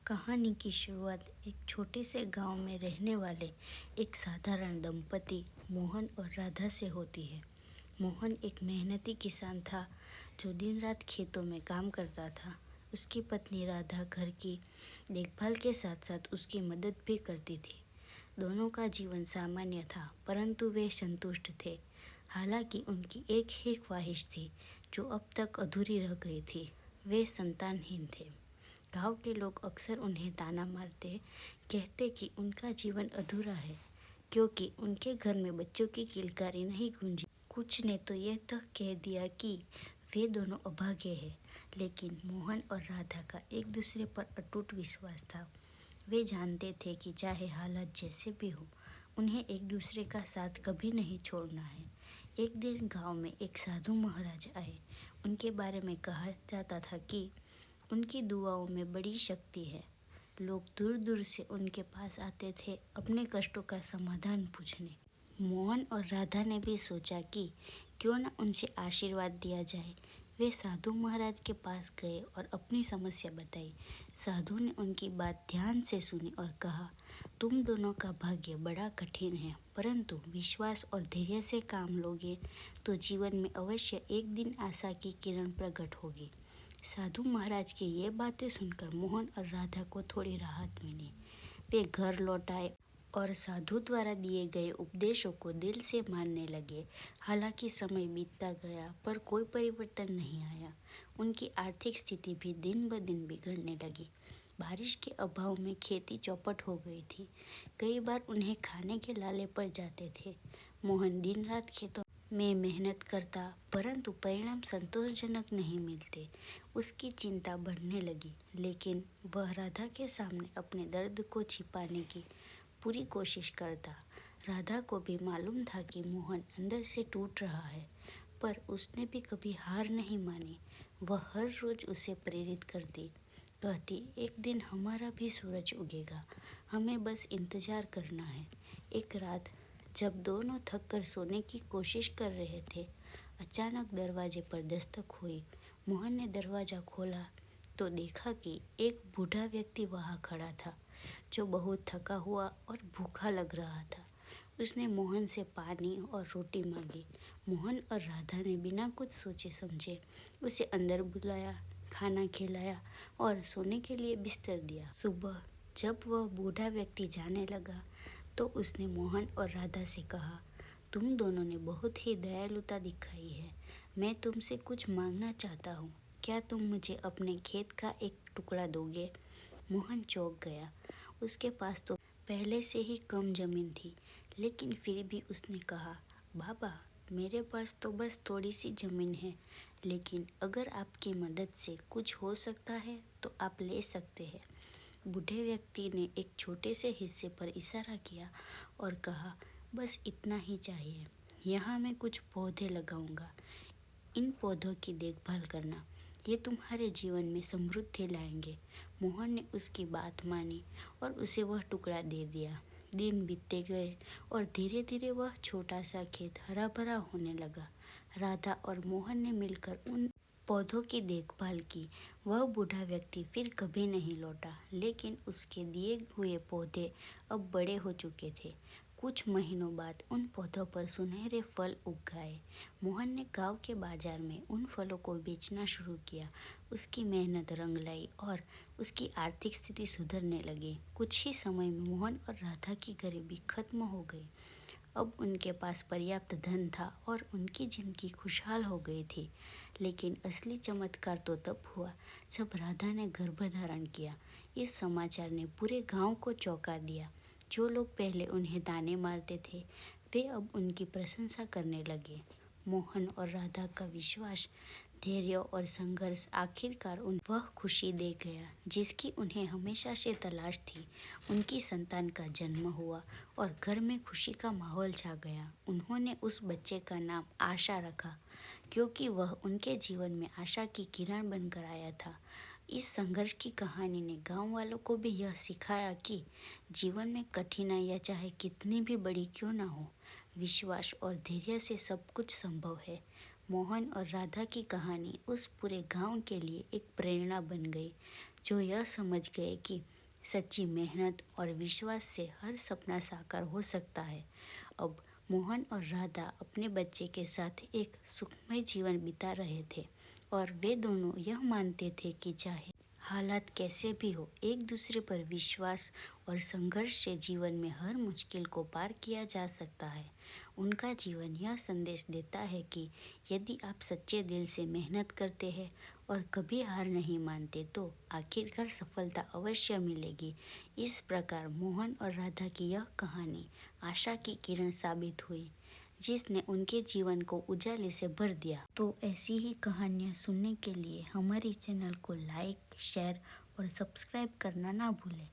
कहानी की शुरुआत एक छोटे से गांव में रहने वाले एक साधारण दंपति मोहन और राधा से होती है। मोहन एक मेहनती किसान था जो दिन रात खेतों में काम करता था। उसकी पत्नी राधा घर की देखभाल के साथ साथ उसकी मदद भी करती थी। दोनों का जीवन सामान्य था, परंतु वे संतुष्ट थे। हालांकि उनकी एक ही ख्वाहिश थी जो अब तक अधूरी रह गई थी। वे संतानहीन थे। गांव के लोग अक्सर उन्हें ताना मारते, कहते कि उनका जीवन अधूरा है क्योंकि उनके घर में बच्चों की किलकारी नहीं गूंजी। कुछ ने तो यह तक कह दिया कि वे दोनों अभागे हैं, लेकिन मोहन और राधा का एक दूसरे पर अटूट विश्वास था। वे जानते थे कि चाहे हालात जैसे भी हो, उन्हें एक दूसरे का साथ कभी नहीं छोड़ना है। एक दिन गांव में एक साधु महाराज आए। उनके बारे में कहा जाता था कि उनकी दुआओं में बड़ी शक्ति है। लोग दूर दूर से उनके पास आते थे अपने कष्टों का समाधान पूछने। मोहन और राधा ने भी सोचा कि क्यों न उनसे आशीर्वाद दिया जाए। वे साधु महाराज के पास गए और अपनी समस्या बताई। साधु ने उनकी बात ध्यान से सुनी और कहा, तुम दोनों का भाग्य बड़ा कठिन है, परंतु विश्वास और धैर्य से काम लोगे तो जीवन में अवश्य एक दिन आशा की किरण प्रकट होगी। साधु महाराज की ये बातें सुनकर मोहन और राधा को थोड़ी राहत मिली। वे घर लौट आए और साधु द्वारा दिए गए उपदेशों को दिल से मानने लगे। हालांकि समय बीतता गया पर कोई परिवर्तन नहीं आया। उनकी आर्थिक स्थिति भी दिन ब दिन बिगड़ने लगी। बारिश के अभाव में खेती चौपट हो गई थी। कई बार उन्हें खाने के लाले पड़ जाते थे। मोहन दिन रात खेतों में मेहनत करता, परंतु परिणाम संतोषजनक नहीं मिलते। उसकी चिंता बढ़ने लगी, लेकिन वह राधा के सामने अपने दर्द को छिपाने की पूरी कोशिश करता। राधा को भी मालूम था कि मोहन अंदर से टूट रहा है, पर उसने भी कभी हार नहीं मानी। वह हर रोज उसे प्रेरित करती, कहती, एक दिन हमारा भी सूरज उगेगा, हमें बस इंतजार करना है। एक रात जब दोनों थक कर सोने की कोशिश कर रहे थे, अचानक दरवाजे पर दस्तक हुई। मोहन ने दरवाज़ा खोला तो देखा कि एक बूढ़ा व्यक्ति वहाँ खड़ा था, जो बहुत थका हुआ और भूखा लग रहा था। उसने मोहन से पानी और रोटी मांगी। मोहन और राधा ने बिना कुछ सोचे समझे उसे अंदर बुलाया, खाना खिलाया और सोने के लिए बिस्तर दिया। सुबह जब वह बूढ़ा व्यक्ति जाने लगा तो उसने मोहन और राधा से कहा, तुम दोनों ने बहुत ही दयालुता दिखाई है। मैं तुमसे कुछ मांगना चाहता हूँ। क्या तुम मुझे अपने खेत का एक टुकड़ा दोगे? मोहन चौंक गया। उसके पास तो पहले से ही कम जमीन थी, लेकिन फिर भी उसने कहा, बाबा, मेरे पास तो बस थोड़ी सी जमीन है, लेकिन अगर आपकी मदद से कुछ हो सकता है तो आप ले सकते हैं। बूढ़े व्यक्ति ने एक छोटे से हिस्से पर इशारा किया और कहा, बस इतना ही चाहिए। यहाँ मैं कुछ पौधे लगाऊंगा। इन पौधों की देखभाल करना, ये तुम्हारे जीवन में समृद्धि लाएंगे। मोहन ने उसकी बात मानी और उसे वह टुकड़ा दे दिया। दिन बीतते गए और धीरे धीरे वह छोटा सा खेत हरा भरा होने लगा। राधा और मोहन ने मिलकर उन पौधों की देखभाल की। वह बूढ़ा व्यक्ति फिर कभी नहीं लौटा, लेकिन उसके दिए हुए पौधे अब बड़े हो चुके थे। कुछ महीनों बाद उन पौधों पर सुनहरे फल उग गए। मोहन ने गांव के बाजार में उन फलों को बेचना शुरू किया। उसकी मेहनत रंग लाई और उसकी आर्थिक स्थिति सुधरने लगी। कुछ ही समय में मोहन और राधा की गरीबी खत्म हो गई। अब उनके पास पर्याप्त धन था और उनकी जिंदगी खुशहाल हो गई थी। लेकिन असली चमत्कार तो तब हुआ जब राधा ने गर्भ धारण किया। इस समाचार ने पूरे गांव को चौंका दिया। जो लोग पहले उन्हें ताने मारते थे, वे अब उनकी प्रशंसा करने लगे। मोहन और राधा का विश्वास, धैर्य और संघर्ष आखिरकार उन वह खुशी दे गया जिसकी उन्हें हमेशा से तलाश थी। उनकी संतान का जन्म हुआ और घर में खुशी का माहौल छा गया। उन्होंने उस बच्चे का नाम आशा रखा, क्योंकि वह उनके जीवन में आशा की किरण बनकर आया था। इस संघर्ष की कहानी ने गांव वालों को भी यह सिखाया कि जीवन में कठिनाइयाँ चाहे कितनी भी बड़ी क्यों ना हो, विश्वास और धैर्य से सब कुछ संभव है। मोहन और राधा की कहानी उस पूरे गांव के लिए एक प्रेरणा बन गई, जो यह समझ गए कि सच्ची मेहनत और विश्वास से हर सपना साकार हो सकता है। अब मोहन और राधा अपने बच्चे के साथ एक सुखमय जीवन बिता रहे थे और वे दोनों यह मानते थे कि चाहे हालात कैसे भी हो, एक दूसरे पर विश्वास और संघर्ष से जीवन में हर मुश्किल को पार किया जा सकता है। उनका जीवन यह संदेश देता है कि यदि आप सच्चे दिल से मेहनत करते हैं और कभी हार नहीं मानते तो आखिरकार सफलता अवश्य मिलेगी। इस प्रकार मोहन और राधा की यह कहानी आशा की किरण साबित हुई, जिसने उनके जीवन को उजाले से भर दिया। तो ऐसी ही कहानियाँ सुनने के लिए हमारे चैनल को लाइक, शेयर और सब्सक्राइब करना ना भूलें।